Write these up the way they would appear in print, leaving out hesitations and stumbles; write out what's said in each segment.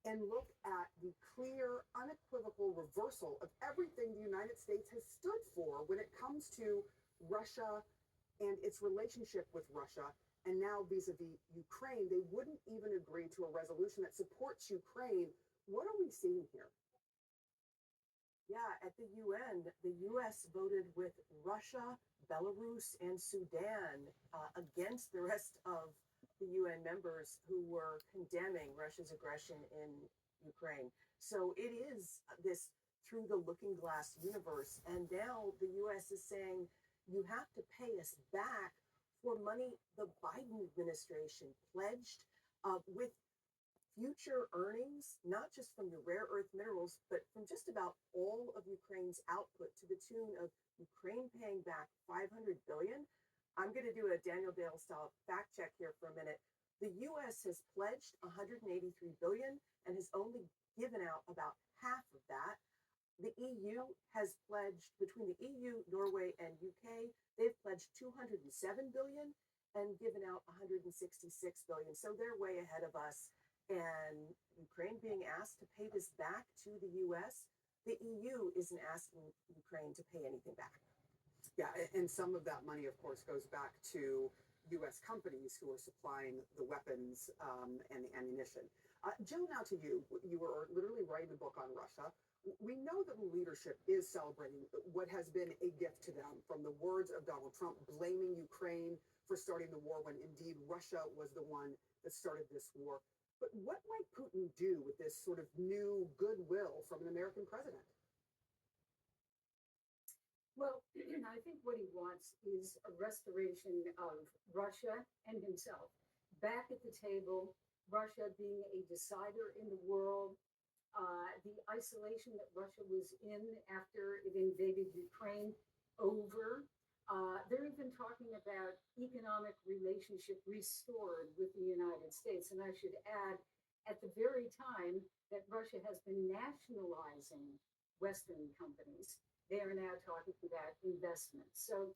and look at the clear, unequivocal reversal of everything the United States has stood for when it comes to Russia and its relationship with Russia, and now vis-a-vis Ukraine, they wouldn't even agree to a resolution that supports Ukraine. What are we seeing here? Yeah, at the UN, the US voted with Russia, Belarus, and Sudan against the rest of the UN members who were condemning Russia's aggression in Ukraine. So it is this through the looking glass universe. And now the US is saying you have to pay us back for money the Biden administration pledged with future earnings, not just from the rare earth minerals, but from just about all of Ukraine's output to the tune of Ukraine paying back 500 billion. I'm going to do a Daniel Dale style fact check here for a minute. The US has pledged 183 billion and has only given out about half of that. The EU has pledged, between the EU, Norway, and UK, they've pledged 207 billion and given out 166 billion. So they're way ahead of us. And Ukraine being asked to pay this back to the US, the EU isn't asking Ukraine to pay anything back. Yeah, and some of that money, of course, goes back to U.S. companies who are supplying the weapons and the ammunition. Jill, now to you. You were literally writing a book on Russia. We know that the leadership is celebrating what has been a gift to them from the words of Donald Trump blaming Ukraine for starting the war when indeed Russia was the one that started this war. But what might Putin do with this sort of new goodwill from an American president? Well, I think what he wants is a restoration of Russia and himself back at the table, Russia being a decider in the world, the isolation that Russia was in after it invaded Ukraine over. They're even talking about economic relationship restored with the United States. And I should add, at the very time that Russia has been nationalizing Western companies, they are now talking about investment. So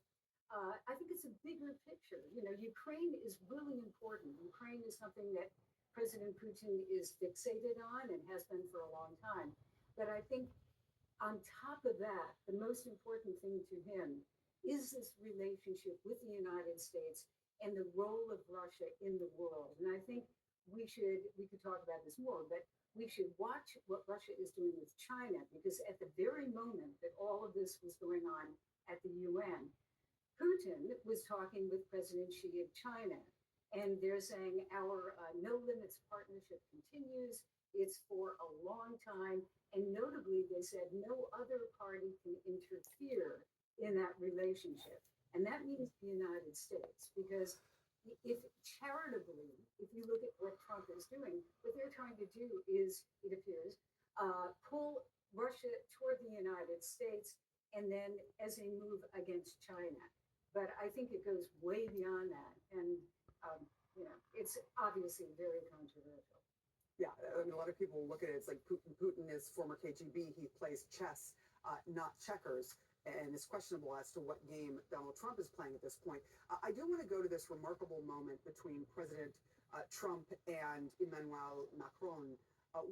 I think it's a bigger picture. You know, Ukraine is really important. Ukraine is something that President Putin is fixated on and has been for a long time. But I think on top of that, the most important thing to him is this relationship with the United States and the role of Russia in the world. And I think we could talk about this more, but we should watch what Russia is doing with China, because at the very moment that all of this was going on at the UN, Putin was talking with President Xi of China, and they're saying our no limits partnership continues. It's for a long time. And notably, they said no other party can interfere in that relationship. And that means the United States, because if charitably, if you look at what Trump is doing, what they're trying to do is, it appears, pull Russia toward the United States and then as a move against China. But I think it goes way beyond that. And, it's obviously very controversial. Yeah, I mean, a lot of people look at it, it's like Putin is former KGB. He plays chess, not checkers, and it's questionable as to what game Donald Trump is playing at this point. I do want to go to this remarkable moment between President Trump and Emmanuel Macron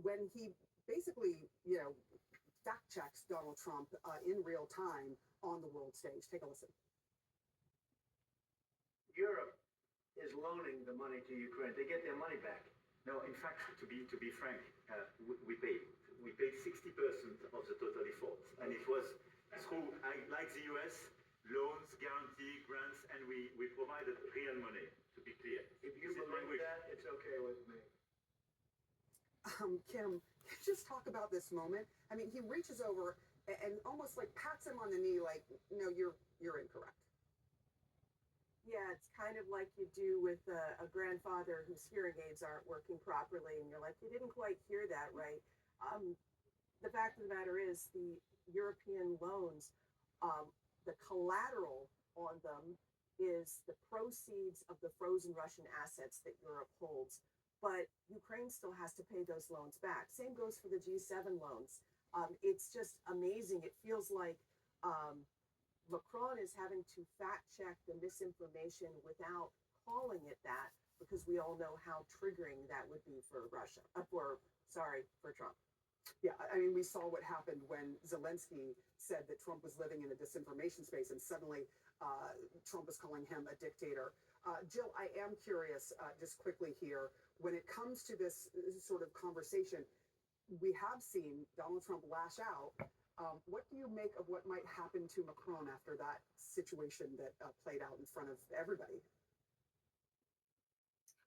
when he basically, fact checks Donald Trump in real time on the world stage. Take a listen. Europe is loaning the money to Ukraine. They get their money back. No, in fact, to be frank, we paid 60% of the total effort, and it was through, like the US, loans, guarantee, grants, and we provided real money. To be clear, if you believe that, it's okay with me. Kim, can you just talk about this moment? I mean, he reaches over and almost like pats him on the knee, like, "No, you're incorrect." Yeah, it's kind of like you do with a grandfather whose hearing aids aren't working properly, and you're like, you didn't quite hear that right. The fact of the matter is, the European loans, the collateral on them is the proceeds of the frozen Russian assets that Europe holds. But Ukraine still has to pay those loans back. Same goes for the G7 loans. It's just amazing. It feels like Macron is having to fact check the misinformation without calling it that, because we all know how triggering that would be for Russia, for Sorry for Trump. Yeah, I mean, we saw what happened when Zelensky said that Trump was living in a disinformation space, and suddenly Trump was calling him a dictator. Jill, I am curious, just quickly here, when it comes to this sort of conversation, we have seen Donald Trump lash out. What do you make of what might happen to Macron after that situation that played out in front of everybody?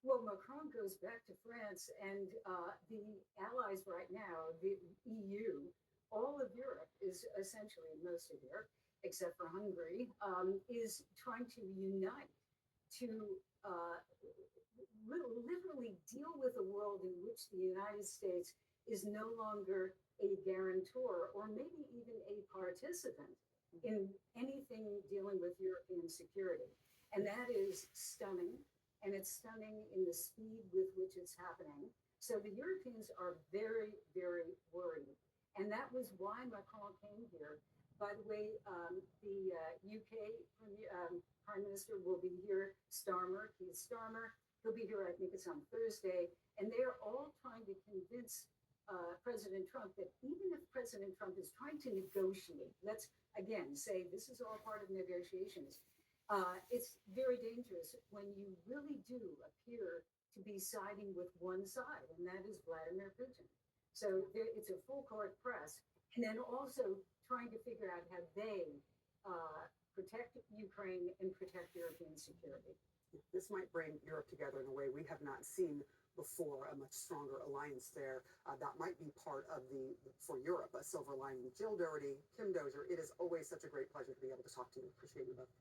Well, Macron goes back to France, and the allies right now, the EU, all of Europe is essentially, most of Europe, except for Hungary, is trying to unite to literally deal with a world in which the United States is no longer a guarantor or maybe even a participant in anything dealing with European security. And that is stunning. And it's stunning in the speed with which it's happening. So the Europeans are very, very worried. And that was why Macron came here. By the way, the UK Prime Minister will be here, Keith Starmer. He'll be here, I think it's on Thursday. And they're all trying to convince President Trump that even if President Trump is trying to negotiate, let's again say this is all part of negotiations. It's very dangerous when you really do appear to be siding with one side, and that is Vladimir Putin. So it's a full court press, and then also trying to figure out how they protect Ukraine and protect European security. This might bring Europe together in a way we have not seen before, a much stronger alliance there. That might be part of for Europe, a silver lining. Jill Doherty, Kim Dozier, it is always such a great pleasure to be able to talk to you. Appreciate you both.